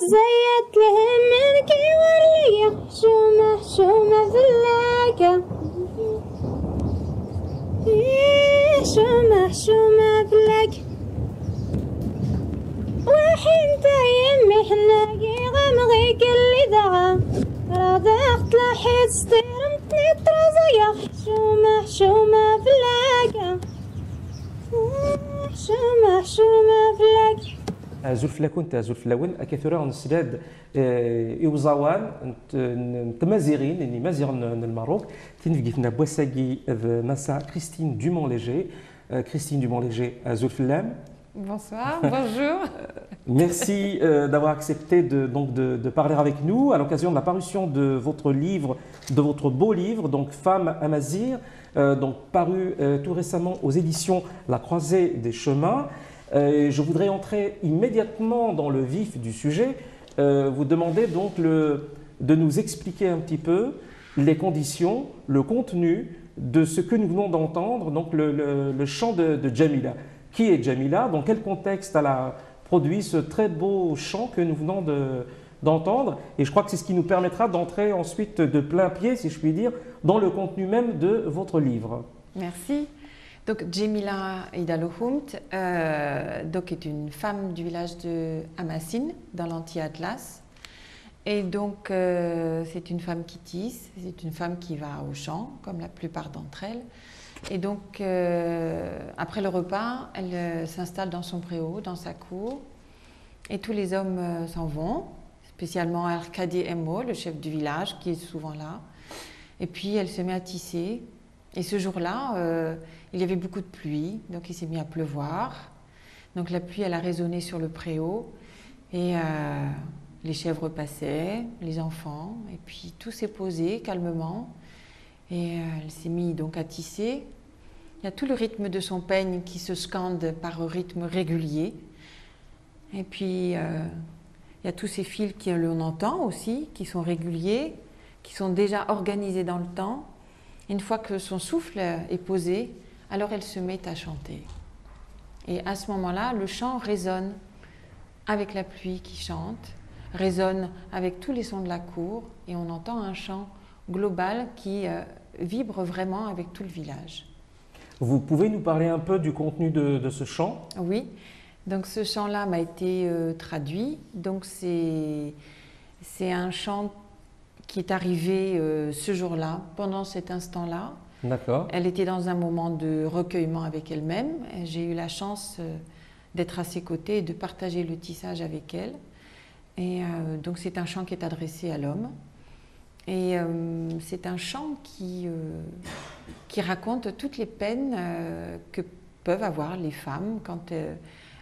تزيت لهم من كيولي حشومة حشومة فلاقة حشومة حشومة فلاقة وحين تيمي حناقي غمغي كل دعا رضاقت لحيت ستيرمتني ترزيا حشومة حشومة فلاقة حشومة حشومة فلاقة زلفلاكون زلفلاون كثيرا نسلاد إوزاوان تمازيغين إني مازيغ الماروك تنفقيتنا بوساقي مسا كريستين دومون-ليger. Christine Dumont-Léger à Zulflam. Bonsoir, bonjour. Merci d'avoir accepté de parler avec nous à l'occasion de la parution de votre livre, de votre beau livre, donc Femmes Amazighs, donc paru tout récemment aux éditions La Croisée des Chemins. Je voudrais entrer immédiatement dans le vif du sujet. Vous demander donc de nous expliquer un petit peu les conditions, le contenu de ce que nous venons d'entendre, donc le chant de Djamila. Qui est Djamila? Dans quel contexte elle a produit ce très beau chant que nous venons d'entendre? Et je crois que c'est ce qui nous permettra d'entrer ensuite de plein pied, si je puis dire, dans le contenu même de votre livre. Merci. Donc Djamila Idalohumt donc est une femme du village de Hamassine, dans l'Anti-Atlas. Et donc, c'est une femme qui tisse, c'est une femme qui va au champ, comme la plupart d'entre elles. Et donc, après le repas, elle s'installe dans son préau, dans sa cour. Et tous les hommes s'en vont, spécialement Arkadi Emmo, le chef du village, qui est souvent là. Et puis, elle se met à tisser. Et ce jour-là, il y avait beaucoup de pluie, donc il s'est mis à pleuvoir. Donc, la pluie, elle a résonné sur le préau. Et les chèvres passaient, les enfants, et puis tout s'est posé calmement. Et elle s'est mise donc à tisser. Il y a tout le rythme de son peigne qui se scande par un rythme régulier. Et puis il y a tous ces fils qu'on entend aussi, qui sont réguliers, qui sont déjà organisés dans le temps. Une fois que son souffle est posé, alors elle se met à chanter. Et à ce moment-là, le chant résonne avec la pluie qui chante, résonne avec tous les sons de la cour, et on entend un chant global qui vibre vraiment avec tout le village. Vous pouvez nous parler un peu du contenu de ce chant? Oui, donc ce chant-là m'a été traduit. Donc c'est un chant qui est arrivé ce jour-là, pendant cet instant-là. D'accord. Elle était dans un moment de recueillement avec elle-même. J'ai eu la chance d'être à ses côtés et de partager le tissage avec elle. Et donc c'est un chant qui est adressé à l'homme. Et c'est un chant qui raconte toutes les peines que peuvent avoir les femmes quand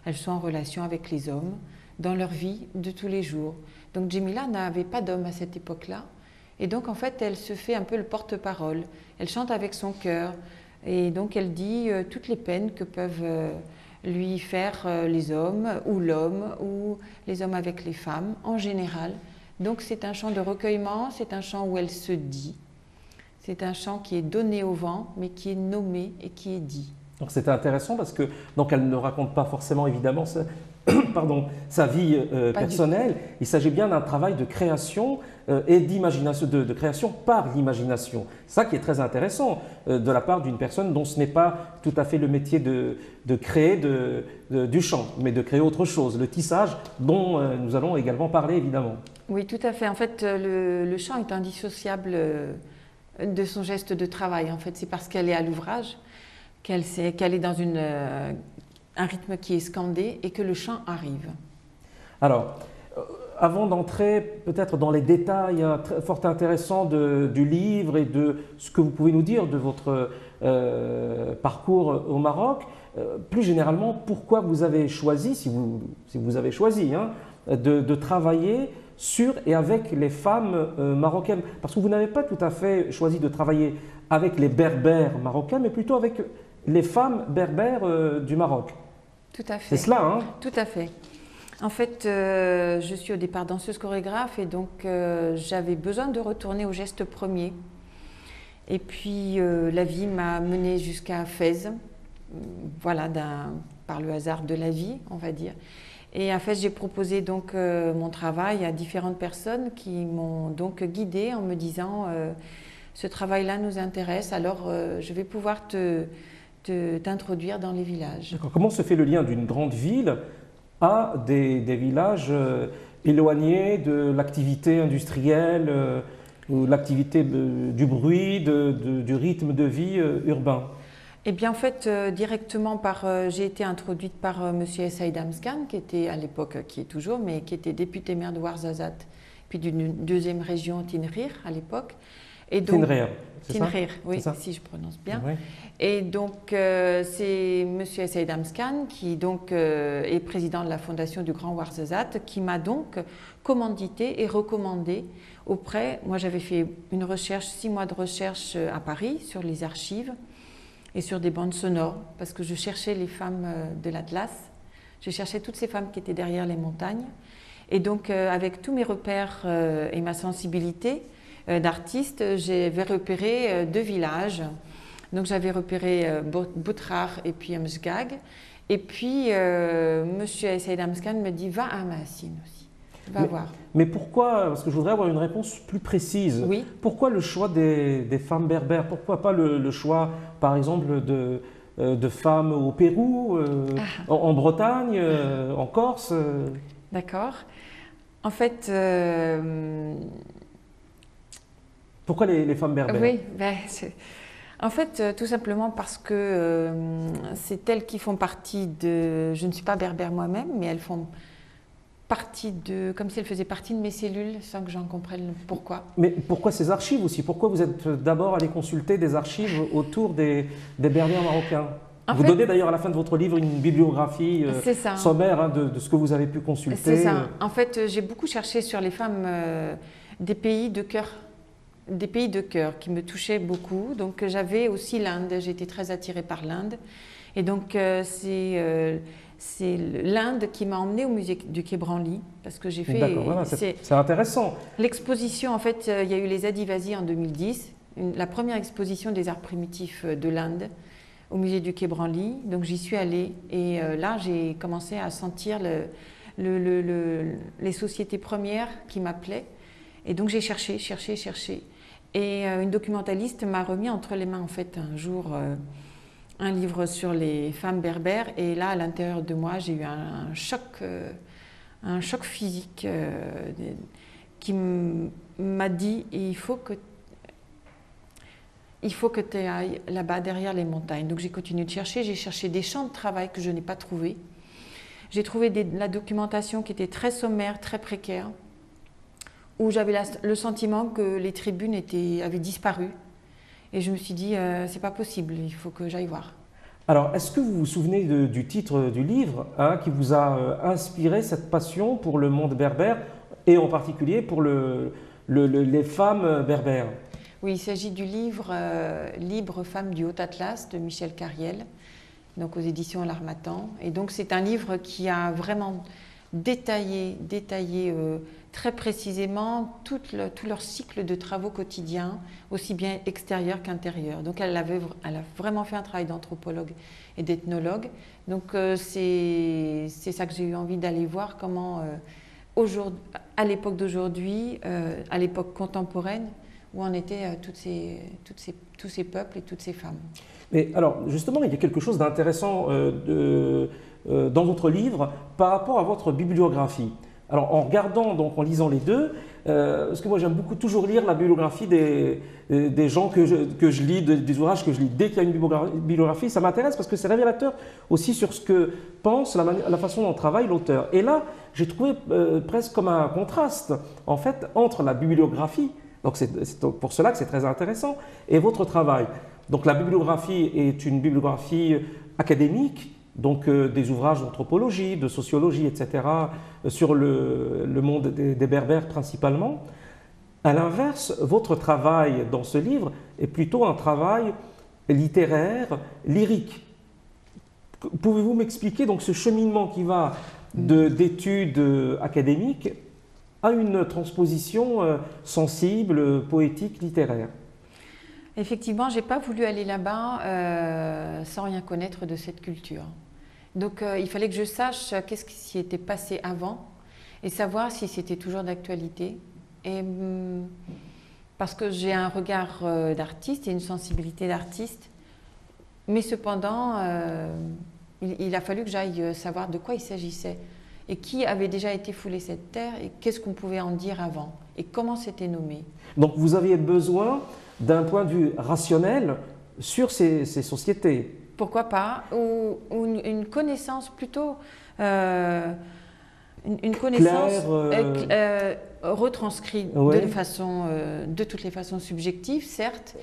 elles sont en relation avec les hommes dans leur vie de tous les jours. Donc Djamila n'avait pas d'homme à cette époque-là. Et donc en fait elle se fait un peu le porte-parole. Elle chante avec son cœur. Et donc elle dit toutes les peines que peuvent lui faire les hommes ou l'homme ou les hommes avec les femmes en général. Donc c'est un chant de recueillement, c'est un chant où elle se dit. C'est un chant qui est donné au vent, mais qui est nommé et qui est dit. Donc c'est intéressant parce que donc elle ne raconte pas forcément évidemment sa vie personnelle. Il s'agit bien d'un travail de création et d'imagination, de création par l'imagination. Ça qui est très intéressant de la part d'une personne dont ce n'est pas tout à fait le métier de créer du chant, mais de créer autre chose, le tissage dont nous allons également parler évidemment. Oui, tout à fait. En fait, le chant est indissociable de son geste de travail. En fait, c'est parce qu'elle est à l'ouvrage qu'elle est dans un rythme qui est scandé et que le chant arrive. Alors, avant d'entrer peut-être dans les détails fort intéressants du livre et de ce que vous pouvez nous dire de votre parcours au Maroc, plus généralement, pourquoi vous avez choisi, si vous avez choisi, de travailler sur et avec les femmes marocaines? Parce que vous n'avez pas tout à fait choisi de travailler avec les berbères marocains, mais plutôt avec les femmes berbères du Maroc. Tout à fait. C'est cela, hein? Tout à fait. En fait, je suis au départ danseuse chorégraphe et donc j'avais besoin de retourner au geste premier. Et puis la vie m'a menée jusqu'à Fès, voilà, par le hasard de la vie, on va dire. Et en fait, j'ai proposé donc mon travail à différentes personnes qui m'ont donc guidée en me disant ce travail-là nous intéresse, alors je vais pouvoir t'introduire dans les villages. Comment se fait le lien d'une grande ville à des villages éloignés de l'activité industrielle ou l'activité du bruit, du rythme de vie urbain? Eh bien, en fait, directement j'ai été introduite par Monsieur Saïd Amskan, qui était à l'époque, qui est toujours, mais qui était député maire de Ouarzazate, puis d'une deuxième région, Tinrir, à l'époque. Et donc, Tinrir, c'est ça? Tinrir, oui, ça, si je prononce bien. Oui. Et donc, c'est Monsieur Saïd Amskan, qui donc est président de la fondation du Grand Ouarzazate, qui m'a donc commandité et recommandé auprès. Moi, j'avais fait une recherche, 6 mois de recherche à Paris sur les archives et sur des bandes sonores, parce que je cherchais les femmes de l'Atlas, je cherchais toutes ces femmes qui étaient derrière les montagnes. Et donc, avec tous mes repères et ma sensibilité d'artiste, j'avais repéré 2 villages. Donc, j'avais repéré Boutrar et puis Msgag. Et puis, Monsieur Saïd Amskan me dit, va à Amassine aussi. Va voir. Mais pourquoi, parce que je voudrais avoir une réponse plus précise, Oui. Pourquoi le choix des femmes berbères? Pourquoi pas le choix, par exemple, de femmes au Pérou, en Bretagne, en Corse? D'accord. En fait... Pourquoi les femmes berbères? Oui, en fait, tout simplement parce que c'est elles qui font partie de... Je ne suis pas berbère moi-même, mais elles font partie de... Comme si elles faisaient partie de mes cellules, sans que j'en comprenne pourquoi. Mais pourquoi ces archives aussi? Pourquoi vous êtes d'abord allé consulter des archives autour des berbères marocains? Vous donnez d'ailleurs à la fin de votre livre une bibliographie sommaire hein, de ce que vous avez pu consulter. C'est ça. En fait, j'ai beaucoup cherché sur les femmes des pays de cœur. Des pays de cœur qui me touchaient beaucoup. Donc j'avais aussi l'Inde, j'étais très attirée par l'Inde. Et donc c'est l'Inde qui m'a emmenée au musée du Quai Branly, parce que j'ai fait... D'accord, voilà, c'est intéressant. L'exposition, en fait, il y a eu les Adivasi en 2010, la première exposition des arts primitifs de l'Inde au musée du Quai Branly. Donc j'y suis allée et là j'ai commencé à sentir les sociétés premières qui m'appelaient. Et donc j'ai cherché. Et une documentaliste m'a remis entre les mains, en fait, un jour, un livre sur les femmes berbères. Et là, à l'intérieur de moi, j'ai eu un choc physique qui m'a dit, il faut que tu ailles là-bas, derrière les montagnes. Donc j'ai continué de chercher. J'ai cherché des champs de travail que je n'ai pas trouvés. J'ai trouvé la documentation qui était très sommaire, très précaire, où j'avais le sentiment que les tribunes avaient disparu. Et je me suis dit, c'est pas possible, il faut que j'aille voir. Alors, est-ce que vous vous souvenez du titre du livre hein, qui vous a inspiré cette passion pour le monde berbère et en particulier pour les femmes berbères? Oui, il s'agit du livre Libre femmes du Haut Atlas de Michel Cariel, donc aux éditions L'Harmattan. Et donc c'est un livre qui a vraiment détaillé très précisément tout leur cycle de travaux quotidiens, aussi bien extérieurs qu'intérieurs. Donc elle a vraiment fait un travail d'anthropologue et d'ethnologue. Donc c'est ça que j'ai eu envie d'aller voir, comment à l'époque d'aujourd'hui, à l'époque contemporaine, où en étaient tous ces peuples et toutes ces femmes. Mais alors justement, il y a quelque chose d'intéressant dans votre livre par rapport à votre bibliographie. Alors en regardant, donc en lisant les deux, parce que moi j'aime beaucoup toujours lire la bibliographie des gens que je lis, des ouvrages que je lis. Dès qu'il y a une bibliographie, ça m'intéresse parce que c'est révélateur aussi sur ce que pense, la façon dont travaille l'auteur. Et là, j'ai trouvé presque comme un contraste en fait entre la bibliographie, donc c'est pour cela que c'est très intéressant, et votre travail. Donc la bibliographie est une bibliographie académique, donc des ouvrages d'anthropologie, de sociologie, etc., sur le monde des Berbères principalement. À l'inverse, votre travail dans ce livre est plutôt un travail littéraire, lyrique. Pouvez-vous m'expliquer donc ce cheminement qui va d'études académiques à une transposition sensible, poétique, littéraire? Effectivement, je n'ai pas voulu aller là-bas sans rien connaître de cette culture. Donc il fallait que je sache qu'est-ce qui s'y était passé avant et savoir si c'était toujours d'actualité. Et parce que j'ai un regard d'artiste et une sensibilité d'artiste, mais cependant, il a fallu que j'aille savoir de quoi il s'agissait et qui avait déjà été foulé cette terre et qu'est-ce qu'on pouvait en dire avant et comment c'était nommé. Donc vous aviez besoin d'un point de vue rationnel sur ces sociétés. Pourquoi pas, ou une connaissance plutôt, une connaissance retranscrite Ouais. de toutes les façons subjectives, certes,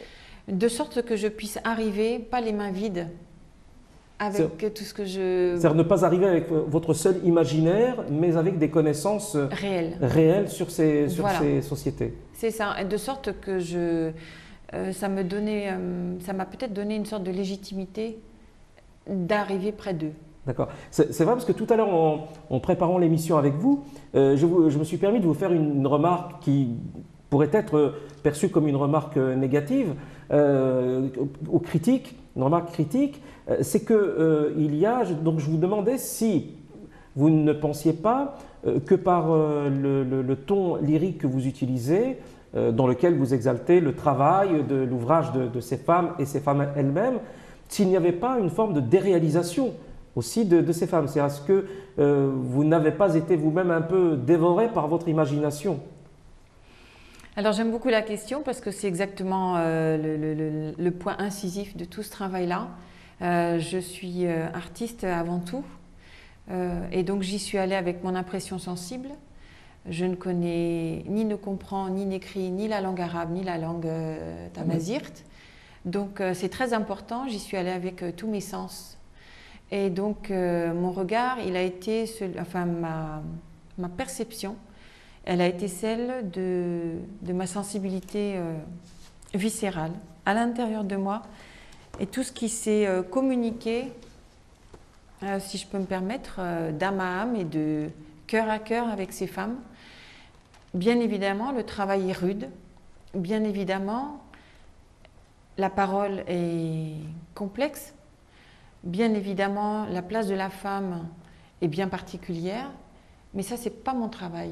de sorte que je puisse arriver, pas les mains vides, avec tout ce que je... C'est-à-dire ne pas arriver avec votre seul imaginaire, mais avec des connaissances réelles sur ces sociétés. C'est ça, et de sorte que ça m'a peut-être donné une sorte de légitimité d'arriver près d'eux. D'accord. C'est vrai parce que tout à l'heure, en préparant l'émission avec vous, je me suis permis de vous faire une remarque qui pourrait être perçue comme une remarque négative ou critique, une remarque critique. C'est que donc je vous demandais si vous ne pensiez pas que par le ton lyrique que vous utilisez, dans lequel vous exaltez le travail de l'ouvrage de ces femmes et ces femmes elles-mêmes, s'il n'y avait pas une forme de déréalisation aussi de ces femmes. C'est à ce que vous n'avez pas été vous-même un peu dévoré par votre imagination. Alors j'aime beaucoup la question parce que c'est exactement le point incisif de tout ce travail-là. Je suis artiste avant tout et donc j'y suis allée avec mon impression sensible. Je ne connais ni ne comprends ni n'écris ni la langue arabe ni la langue tamazight. Donc c'est très important, j'y suis allée avec tous mes sens. Et donc mon regard, il a été, ma perception, elle a été celle de ma sensibilité viscérale à l'intérieur de moi. Et tout ce qui s'est communiqué, si je peux me permettre, d'âme à âme et de cœur à cœur avec ces femmes. Bien évidemment, le travail est rude. Bien évidemment, la parole est complexe. Bien évidemment, la place de la femme est bien particulière. Mais ça, ce n'est pas mon travail.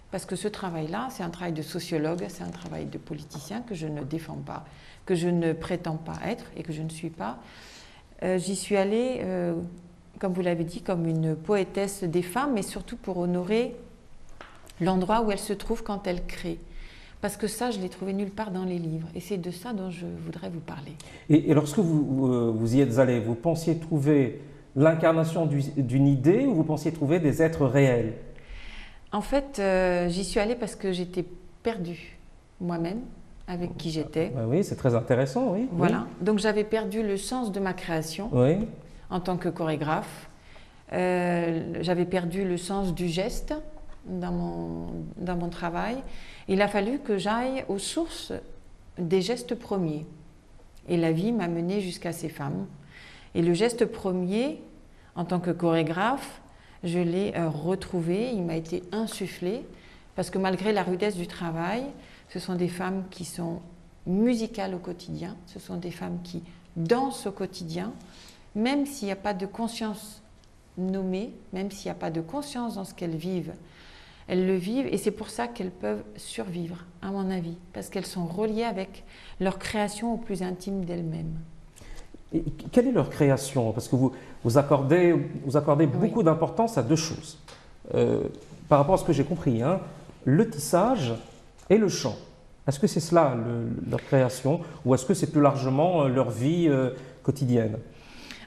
Parce que ce travail-là, c'est un travail de sociologue, c'est un travail de politicien que je ne défends pas, que je ne prétends pas être et que je ne suis pas. J'y suis allée, comme vous l'avez dit, comme une poétesse des femmes, mais surtout pour honorer l'endroit où elles se trouvent quand elles créent. Parce que ça, je l'ai trouvé nulle part dans les livres. Et c'est de ça dont je voudrais vous parler. Et lorsque vous y êtes allé, vous pensiez trouver l'incarnation d'une idée ou vous pensiez trouver des êtres réels? En fait, j'y suis allée parce que j'étais perdue moi-même, avec qui j'étais. Oui, c'est très intéressant, oui. Voilà. Donc j'avais perdu le sens de ma création en tant que chorégraphe. J'avais perdu le sens du geste dans mon travail. Il a fallu que j'aille aux sources des gestes premiers. Et la vie m'a menée jusqu'à ces femmes. Et le geste premier, en tant que chorégraphe, je l'ai retrouvé, il m'a été insufflé, parce que malgré la rudesse du travail, ce sont des femmes qui sont musicales au quotidien, ce sont des femmes qui dansent au quotidien, même s'il n'y a pas de conscience nommée, même s'il n'y a pas de conscience dans ce qu'elles vivent, elles le vivent et c'est pour ça qu'elles peuvent survivre, à mon avis, parce qu'elles sont reliées avec leur création au plus intime d'elles-mêmes. Et quelle est leur création? Parce que vous accordez beaucoup d'importance à deux choses. Par rapport à ce que j'ai compris, hein, le tissage et le chant. Est-ce que c'est cela leur création ou est-ce que c'est plus largement leur vie quotidienne?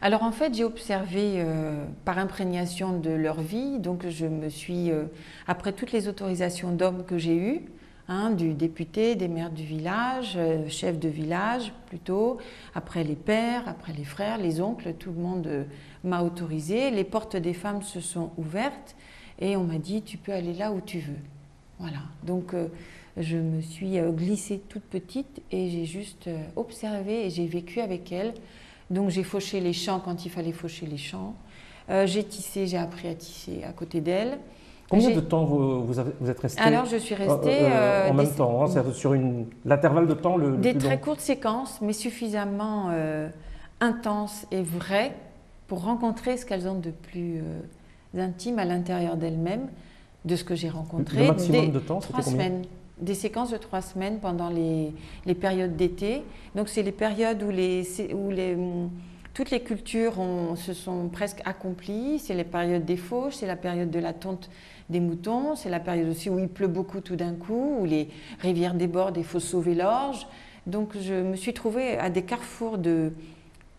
Alors en fait, j'ai observé par imprégnation de leur vie, donc je me suis, après toutes les autorisations d'hommes que j'ai eues, hein, du député, des maires du village, chef de village plutôt, après les pères, après les frères, les oncles, tout le monde m'a autorisé. Les portes des femmes se sont ouvertes et on m'a dit tu peux aller là où tu veux. Voilà, donc je me suis glissée toute petite et j'ai juste observé et j'ai vécu avec elles. Donc j'ai fauché les champs quand il fallait faucher les champs. J'ai tissé, j'ai appris à tisser à côté d'elles. Combien de temps vous êtes restée? Alors je suis restée… en même temps, hein, c'est sur l'intervalle de temps le des plus très long. courtes séquences, mais suffisamment intenses et vraies pour rencontrer ce qu'elles ont de plus intime à l'intérieur d'elles-mêmes, de ce que j'ai rencontré. Le maximum de temps, c'était 3 combien? semaines. Des séquences de 3 semaines pendant les périodes d'été. Donc c'est les périodes où toutes les cultures se sont presque accomplies. C'est les périodes des fauches, c'est la période de la tonte des moutons, c'est la période aussi où il pleut beaucoup tout d'un coup, où les rivières débordent et il faut sauver l'orge. Donc je me suis trouvée à des carrefours de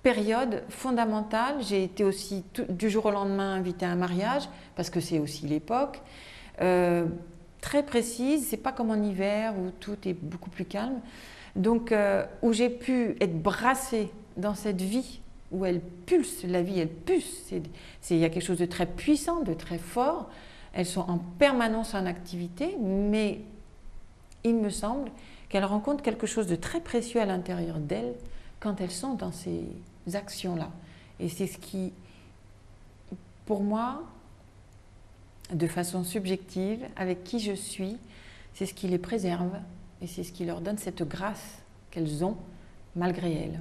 périodes fondamentales. J'ai été aussi du jour au lendemain invitée à un mariage, parce que c'est aussi l'époque. Très précise, c'est pas comme en hiver où tout est beaucoup plus calme. Donc où j'ai pu être brassée dans cette vie, où elle pulse, la vie elle pulse. Il y a quelque chose de très puissant, de très fort. Elles sont en permanence en activité, mais il me semble qu'elles rencontrent quelque chose de très précieux à l'intérieur d'elles quand elles sont dans ces actions-là. Et c'est ce qui, pour moi, de façon subjective, avec qui je suis, c'est ce qui les préserve et c'est ce qui leur donne cette grâce qu'elles ont malgré elles.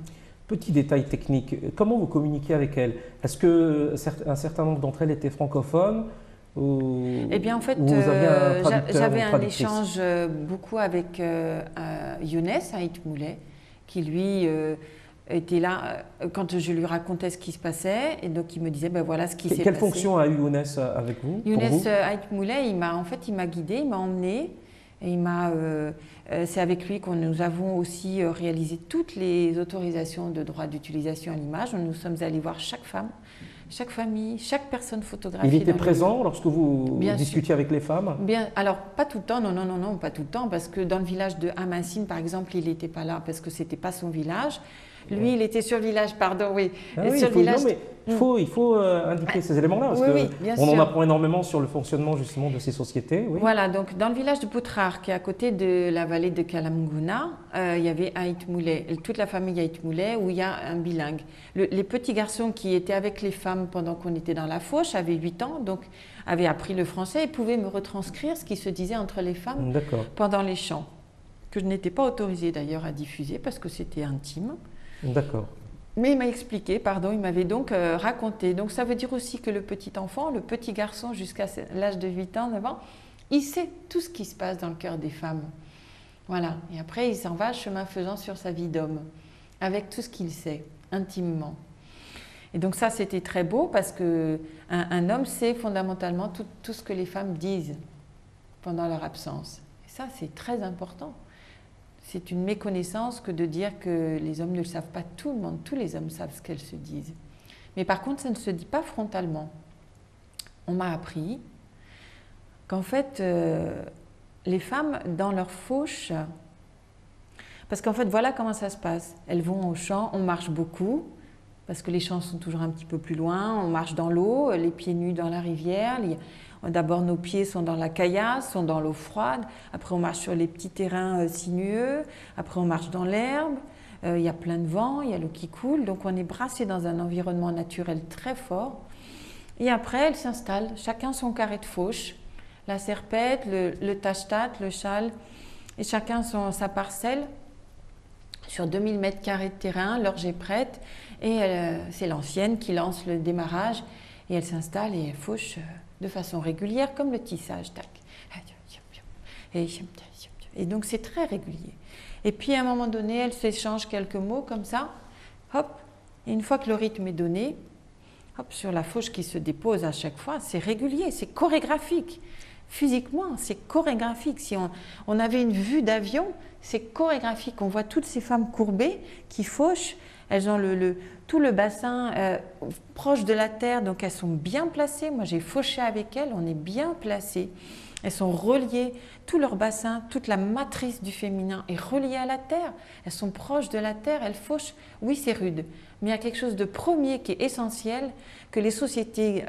Petit détail technique, comment vous communiquez avec elles? Est-ce qu'un certain nombre d'entre elles étaient francophones Eh bien, en fait, j'avais un échange beaucoup avec Younes Haït Moulet, qui lui était là quand je lui racontais ce qui se passait, et donc il me disait ben voilà ce qui s'est passé. Quelle fonction a eu Younes avec vous? Younes Haït Moulet, il m'a guidé, il m'a emmené, et c'est avec lui que nous avons aussi réalisé toutes les autorisations de droit d'utilisation à l'image. Nous sommes allés voir chaque femme, chaque famille, chaque personne photographiée. Il était présent lorsque vous discutiez avec les femmes? Bien, alors pas tout le temps, non, pas tout le temps, parce que dans le village de Hamassine, par exemple, il n'était pas là parce que c'était pas son village. Lui, il était sur le village, pardon, oui. Sur le village. Non, mais il faut indiquer ces éléments-là, parce qu'on en apprend énormément sur le fonctionnement justement de ces sociétés. Oui. Voilà, donc dans le village de Poutrar, qui est à côté de la vallée de Kalamguna, il y avait Haït Moulet, toute la famille Haït Moulet, où il y a un bilingue. Les petits garçons qui étaient avec les femmes pendant qu'on était dans la fauche avaient 8 ans, donc avaient appris le français et pouvaient me retranscrire ce qui se disait entre les femmes pendant les chants, que je n'étais pas autorisée d'ailleurs à diffuser parce que c'était intime. D'accord. Mais il m'a expliqué, il m'avait donc raconté. Donc ça veut dire aussi que le petit enfant, le petit garçon jusqu'à l'âge de 8 ans, 9 ans, il sait tout ce qui se passe dans le cœur des femmes. Voilà. Et après, il s'en va chemin faisant sur sa vie d'homme, avec tout ce qu'il sait, intimement. Et donc ça, c'était très beau parce qu'un homme sait fondamentalement tout ce que les femmes disent pendant leur absence. Et ça, c'est très important. C'est une méconnaissance que de dire que les hommes ne le savent pas. Tout le monde, tous les hommes savent ce qu'elles se disent. Mais par contre, ça ne se dit pas frontalement. On m'a appris qu'en fait, les femmes, dans leur fauche, parce qu'en fait, voilà comment ça se passe. Elles vont au champ, on marche beaucoup, parce que les champs sont toujours un petit peu plus loin, on marche dans l'eau, les pieds nus dans la rivière. D'abord, nos pieds sont dans la caillasse, sont dans l'eau froide. Après, on marche sur les petits terrains sinueux. Après, on marche dans l'herbe. Il y a plein de vent, il y a l'eau qui coule. Donc, on est brassé dans un environnement naturel très fort. Et après, elles s'installent, chacun son carré de fauche. La serpette, le tachtat, le châle, et chacun sa parcelle. Sur 2000 mètres carrés de terrain, l'orge est prête. Et c'est l'ancienne qui lance le démarrage. Et elle s'installe et elle fauche de façon régulière, comme le tissage. Tac. Et donc, c'est très régulier. Et puis, à un moment donné, elle s'échange quelques mots comme ça. Hop. Et une fois que le rythme est donné, hop, sur la fauche qui se dépose à chaque fois, c'est régulier, c'est chorégraphique. Physiquement, c'est chorégraphique. Si on avait une vue d'avion, c'est chorégraphique. On voit toutes ces femmes courbées qui fauchent. Elles ont tout le bassin proche de la terre, donc elles sont bien placées. Moi, j'ai fauché avec elles, on est bien placées. Elles sont reliées, tout leur bassin, toute la matrice du féminin est reliée à la terre. Elles sont proches de la terre, elles fauchent. Oui, c'est rude, mais il y a quelque chose de premier qui est essentiel, que les sociétés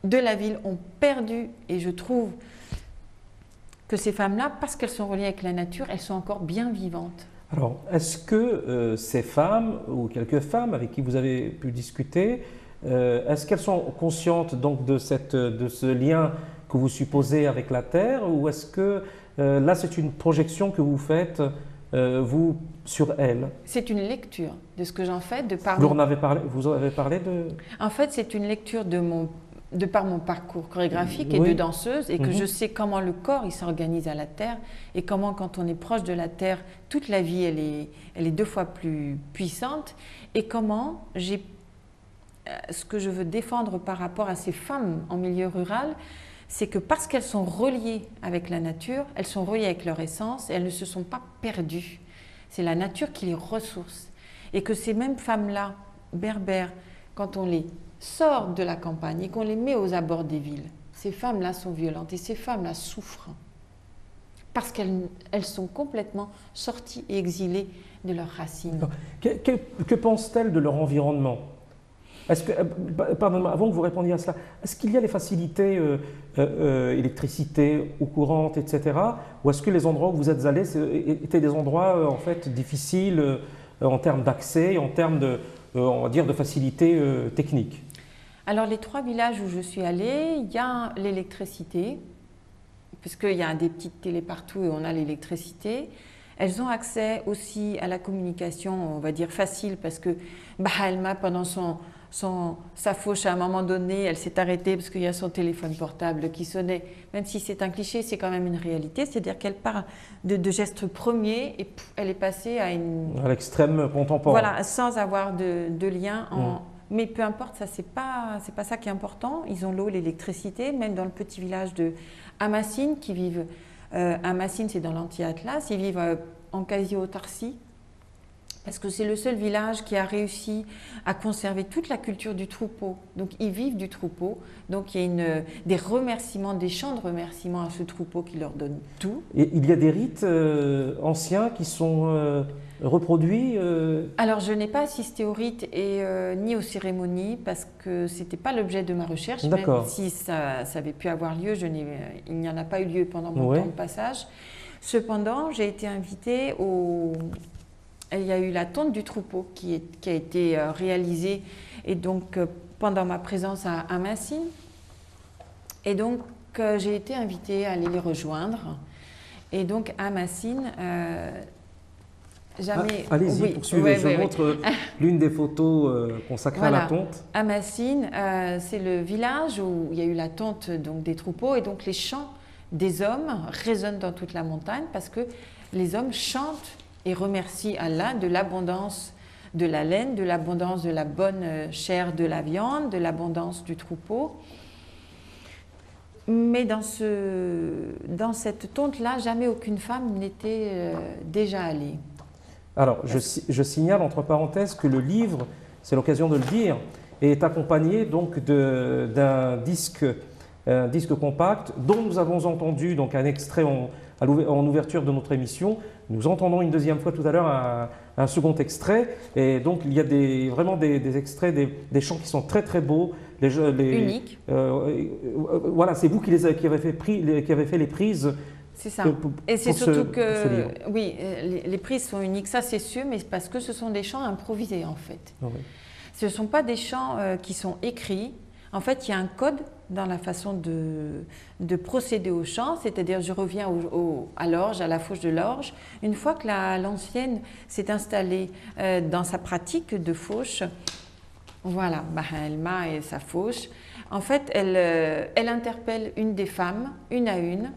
de la ville ont perdu, et je trouve que ces femmes-là, parce qu'elles sont reliées avec la nature, elles sont encore bien vivantes. Alors, est-ce que ces femmes, ou quelques femmes avec qui vous avez pu discuter, est-ce qu'elles sont conscientes donc de ce lien que vous supposez avec la Terre, ou est-ce que là c'est une projection que vous faites vous, sur elle? C'est une lecture de ce que j'en fais, de par Vous en avez parlé, vous en avez parlé de... En fait, c'est une lecture de par mon parcours chorégraphique et Oui. de danseuse, et que Mhm. je sais comment le corps il s'organise à la terre, et comment quand on est proche de la terre, toute la vie elle est 2 fois plus puissante, et comment ce que je veux défendre par rapport à ces femmes en milieu rural, c'est que parce qu'elles sont reliées avec la nature, elles sont reliées avec leur essence, et elles ne se sont pas perdues. C'est la nature qui les ressource. Et que ces mêmes femmes-là, berbères, quand on les sort de la campagne et qu'on les met aux abords des villes, ces femmes-là sont violentes et ces femmes-là souffrent. Parce qu'elles sont complètement sorties et exilées de leurs racines. Que pensent-elles de leur environnement? Est-ce que, pardonnez-moi, avant que vous répondiez à cela, est-ce qu'il y a les facilités électricité, eau courante, etc. Ou est-ce que les endroits où vous êtes allés étaient des endroits en fait difficiles en termes d'accès, en termes de, on va dire, de facilité technique? Alors les 3 villages où je suis allée, il y a l'électricité, puisqu'il y a des petites télés partout et on a l'électricité. Elles ont accès aussi à la communication, on va dire facile, parce que Bahalma, pendant sa fauche, à un moment donné, elle s'est arrêtée parce qu'il y a son téléphone portable qui sonnait. Même si c'est un cliché, c'est quand même une réalité. C'est-à-dire qu'elle part de gestes premiers et elle est passée à l'extrême contemporain. Voilà, sans avoir de lien. Mais peu importe, ça c'est pas ça qui est important. Ils ont l'eau, l'électricité, même dans le petit village de Amassine, qui vivent. Amassine, c'est dans l'Anti-Atlas. Ils vivent en quasi-autarcie. Parce que c'est le seul village qui a réussi à conserver toute la culture du troupeau. Donc ils vivent du troupeau. Donc il y a des remerciements, des chants de remerciements à ce troupeau qui leur donne tout. Et il y a des rites anciens qui sont reproduits Alors je n'ai pas assisté aux rites ni aux cérémonies parce que ce n'était pas l'objet de ma recherche. Même si ça avait pu avoir lieu, il n'y en a pas eu lieu pendant mon temps de passage. Cependant, j'ai été invitée Il y a eu la tonte du troupeau qui a été réalisée et donc pendant ma présence à Amassine. Et donc j'ai été invitée à aller les rejoindre. Et donc à Amassine, allez-y, poursuivez. Je montre l'une des photos consacrées à la tonte. Amassine, c'est le village où il y a eu la tonte donc, des troupeaux et donc les chants des hommes résonnent dans toute la montagne parce que les hommes chantent et remercie Allah de l'abondance de la laine, de l'abondance de la bonne chair de la viande, de l'abondance du troupeau. Mais dans cette tonte-là, jamais aucune femme n'était déjà allée. Alors, je signale entre parenthèses que le livre, c'est l'occasion de le dire, est accompagné donc d'un disque compact dont nous avons entendu donc un extrait en ouverture de notre émission. Nous entendons une deuxième fois tout à l'heure un second extrait. Et donc, il y a vraiment des extraits, des chants qui sont très très beaux. Uniques. Voilà, c'est vous qui avez fait les prises. C'est ça. Et c'est surtout que, oui, les prises sont uniques, ça c'est sûr, mais parce que ce sont des chants improvisés en fait. Oui. Ce ne sont pas des chants qui sont écrits. En fait, il y a un code dans la façon de procéder au chant, c'est-à-dire je reviens à l'orge, à la fauche de l'orge. Une fois que l'ancienne s'est installée dans sa pratique de fauche, voilà, Bahalma et sa fauche, en fait, elle interpelle une des femmes, une à une,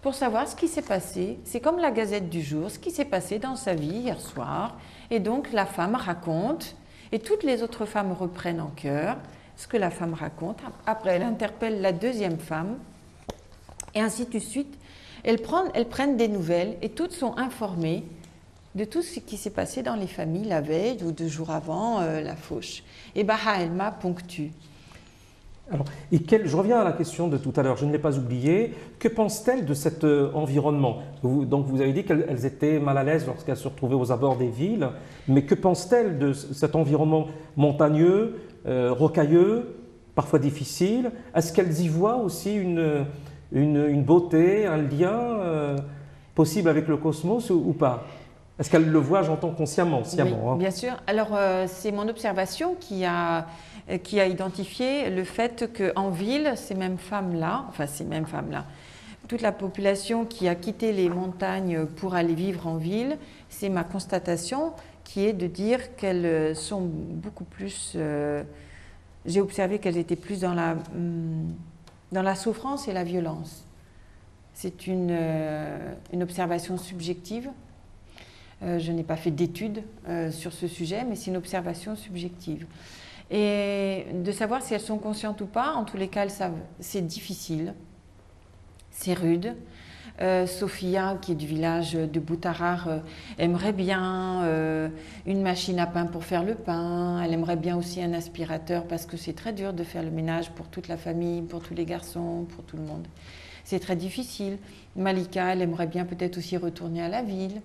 pour savoir ce qui s'est passé. C'est comme la gazette du jour, ce qui s'est passé dans sa vie hier soir. Et donc, la femme raconte, et toutes les autres femmes reprennent en chœur ce que la femme raconte. Après, elle interpelle la deuxième femme, et ainsi de suite. Elles prennent des nouvelles, et toutes sont informées de tout ce qui s'est passé dans les familles la veille ou 2 jours avant la fauche. Et Bahalma ponctue. Alors, je reviens à la question de tout à l'heure, je ne l'ai pas oublié. Que pense-t-elle de cet environnement? Donc, vous avez dit qu'elles étaient mal à l'aise lorsqu'elles se retrouvaient aux abords des villes, mais que pense-t-elle de cet environnement montagneux, rocailleux, parfois difficile? Est-ce qu'elles y voient aussi une beauté, un lien possible avec le cosmos ou pas? Est-ce qu'elles le voient, j'entends consciemment, sciemment, oui, hein? Bien sûr. Alors, c'est mon observation qui a identifié le fait qu'en ville, ces mêmes femmes-là, toute la population qui a quitté les montagnes pour aller vivre en ville, c'est ma constatation qui est de dire qu'elles sont beaucoup plus... j'ai observé qu'elles étaient plus dans la souffrance et la violence. C'est une observation subjective. Je n'ai pas fait d'études sur ce sujet, mais c'est une observation subjective. Et de savoir si elles sont conscientes ou pas, en tous les cas, elles savent, c'est difficile, c'est rude. Sophia, qui est du village de Boutarar, aimerait bien une machine à pain pour faire le pain. Elle aimerait bien aussi un aspirateur parce que c'est très dur de faire le ménage pour toute la famille, pour tous les garçons, pour tout le monde. C'est très difficile. Malika, elle aimerait bien peut-être aussi retourner à la ville.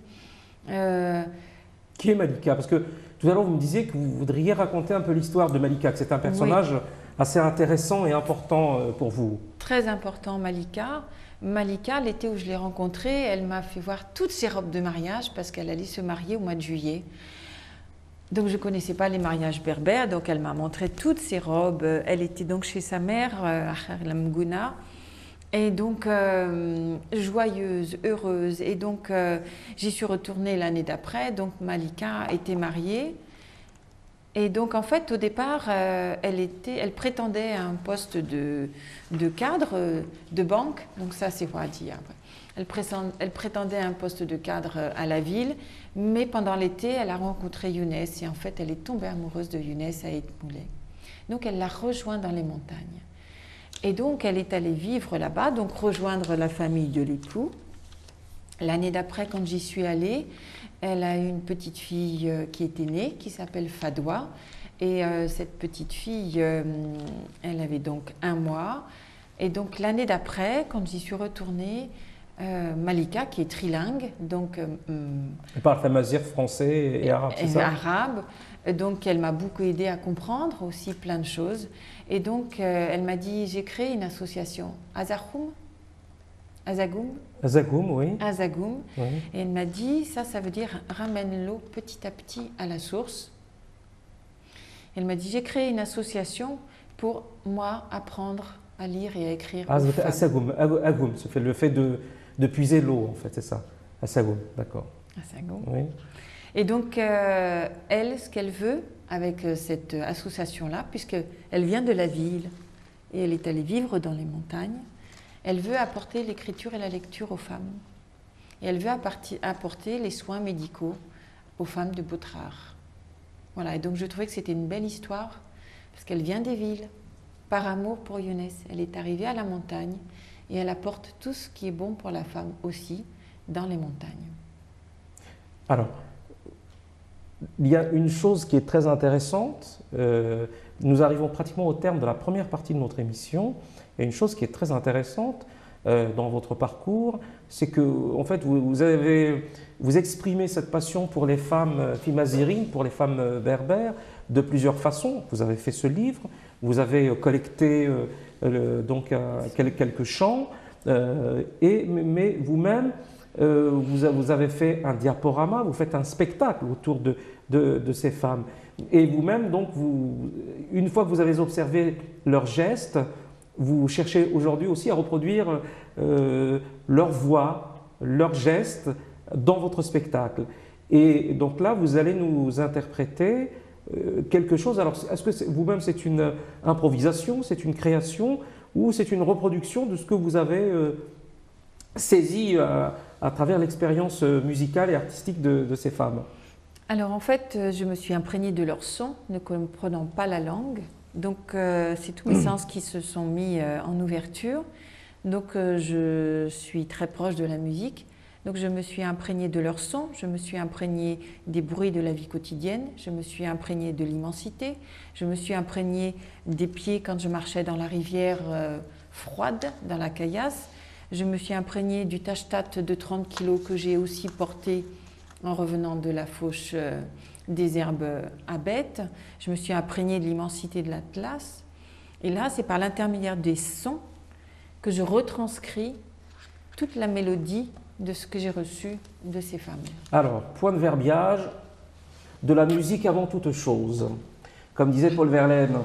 Qui est Malika? Parce que tout à l'heure, vous me disiez que vous voudriez raconter un peu l'histoire de Malika, que c'est un personnage assez intéressant et important pour vous. Très important, Malika. Malika, l'été où je l'ai rencontrée, elle m'a fait voir toutes ses robes de mariage parce qu'elle allait se marier au mois de juillet. Donc je ne connaissais pas les mariages berbères, donc elle m'a montré toutes ses robes. Elle était donc chez sa mère, à Kharlamgouna, et donc joyeuse, heureuse. Et donc j'y suis retournée l'année d'après, donc Malika était mariée. Et donc, en fait, au départ, elle prétendait à un poste de cadre de banque. Donc ça, c'est Wadi. Elle prétendait à un poste de cadre à la ville. Mais pendant l'été, elle a rencontré Younes. Et en fait, elle est tombée amoureuse de Younes à Etmoulé. Donc, elle l'a rejoint dans les montagnes. Et donc, elle est allée vivre là-bas, donc rejoindre la famille de l'époux. L'année d'après, quand j'y suis allée, elle a une petite fille qui était née, qui s'appelle Fadwa. Et cette petite fille, elle avait donc 1 mois. Et donc l'année d'après, quand j'y suis retournée, Malika, qui est trilingue, donc... elle parle amazigh, français et arabe, c'est ça? Arabe. Donc elle m'a beaucoup aidée à comprendre aussi plein de choses. Et donc elle m'a dit, j'ai créé une association, Azagoum. Azagoum, oui. Azagoum. Oui. Et elle m'a dit, ça veut dire ramène l'eau petit à petit à la source. Elle m'a dit, j'ai créé une association pour moi apprendre à lire et à écrire. Azagoum, Agoum, ça fait le fait de puiser l'eau, en fait, c'est ça. Azagoum, d'accord. Azagoum. Oui. Et donc, elle, ce qu'elle veut avec cette association-là, puisqu'elle vient de la ville et elle est allée vivre dans les montagnes, elle veut apporter l'écriture et la lecture aux femmes. Et elle veut apporter les soins médicaux aux femmes de Boutrar. Voilà, et donc je trouvais que c'était une belle histoire, parce qu'elle vient des villes, par amour pour Younes. Elle est arrivée à la montagne, et elle apporte tout ce qui est bon pour la femme aussi, dans les montagnes. Alors, il y a une chose qui est très intéressante. Nous arrivons pratiquement au terme de la première partie de notre émission. Et une chose qui est très intéressante dans votre parcours, c'est que en fait, vous exprimez cette passion pour les femmes fimazirines, pour les femmes berbères, de plusieurs façons. Vous avez fait ce livre, vous avez collecté donc quelques chants, mais vous-même, vous avez fait un diaporama, vous faites un spectacle autour de ces femmes. Et vous-même, donc, une fois que vous avez observé leurs gestes, vous cherchez aujourd'hui aussi à reproduire leur voix, leurs gestes dans votre spectacle. Et donc là, vous allez nous interpréter quelque chose. Alors, est-ce que vous-même, c'est une improvisation, c'est une création ou c'est une reproduction de ce que vous avez saisi à travers l'expérience musicale et artistique de ces femmes? Alors en fait, je me suis imprégnée de leur son, ne comprenant pas la langue. Donc c'est tous mes sens qui se sont mis en ouverture. Donc je suis très proche de la musique. Donc je me suis imprégnée de leur son, je me suis imprégnée des bruits de la vie quotidienne, je me suis imprégnée de l'immensité, je me suis imprégnée des pieds quand je marchais dans la rivière froide, dans la caillasse. Je me suis imprégnée du tachtat de 30 kilos que j'ai aussi porté en revenant de la fauche des herbes à bêtes. Je me suis imprégnée de l'immensité de l'Atlas. Et là, c'est par l'intermédiaire des sons que je retranscris toute la mélodie de ce que j'ai reçu de ces femmes. Alors, point de verbiage, de la musique avant toute chose, comme disait Paul Verlaine.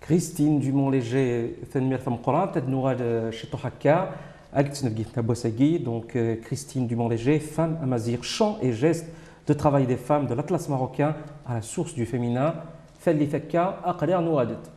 Christine Dumont-Léger, Fenmir Femme Coran, peut-être nous chez Tohaka, donc Christine Dumont-Léger, femme amazir, chant et gestes de travail des femmes de l'Atlas marocain à la source du féminin, Fellifeka, Aqler Nouadet.